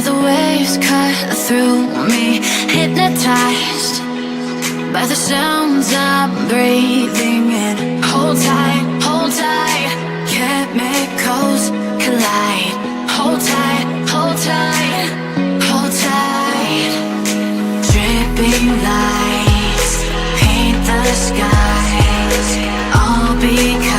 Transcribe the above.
Hear the waves cut through me, hypnotized by the sounds I'm breathing in. Hold tight, hold tight, chemicals collide. Hold tight, hold tight, hold tight. Dripping lights paint the skies, all because